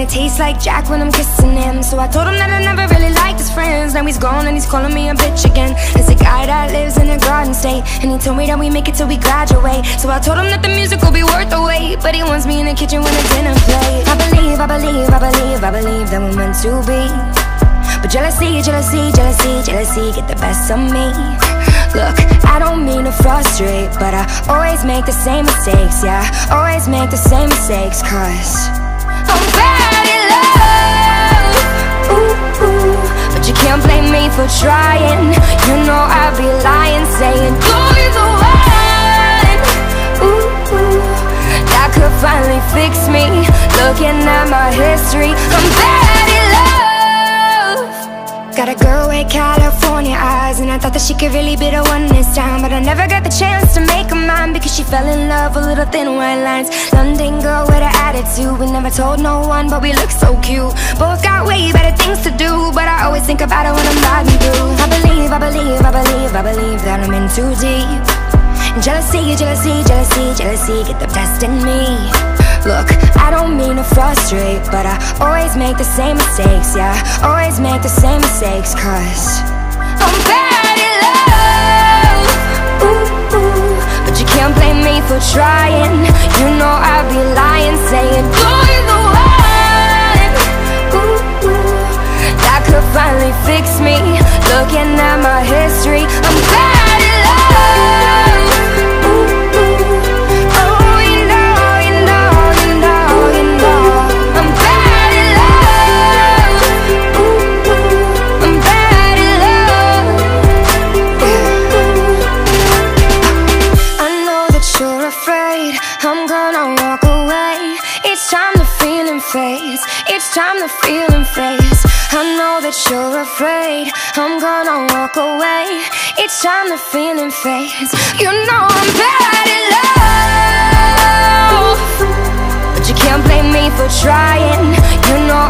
it tastes like Jack when I'm kissing him. So I told him that I never really liked his friends. Now he's gone and he's calling me a bitch again. There's a guy that lives in a garden state, and he told me that we make it till we graduate. So I told him that the music will be worth the wait, but he wants me in the kitchen when the dinner plate. I believe that we're meant to be, but jealousy get the best of me. Look, I don't mean to frustrate, but I always make the same mistakes. Yeah, always make the same mistakes, cause I'm bad at love. Ooh, ooh, but you can't blame me for trying. You know I'd be lying, saying you're the one. Ooh, ooh, that could finally fix me. Looking at my history, I'm bad at love. Got a girl with California eyes, and I thought that she could really be the one this time, but I never got the chance to make her mine, because she fell in love with little thin white lines. London girl with an attitude, we never told no one, but we look so cute. Both got way better things to do, but I always think about it when I'm riding through. I believe that I'm in too deep. Jealousy get the best in me. Look, I don't mean to frustrate, but I always make the same mistakes. Yeah, always make the same mistakes, cause I'm bad at love. Ooh, ooh, but you can't blame me for trying. You know I'd be lying, saying you're the one. Ooh, ooh, that could finally fix me. Looking at my history, I'm bad at love. I'm gonna walk away. It's time the feeling fades. It's time the feeling fades. I know that you're afraid. I'm gonna walk away. It's time the feeling fades. You know I'm bad at love, but you can't blame me for trying. You know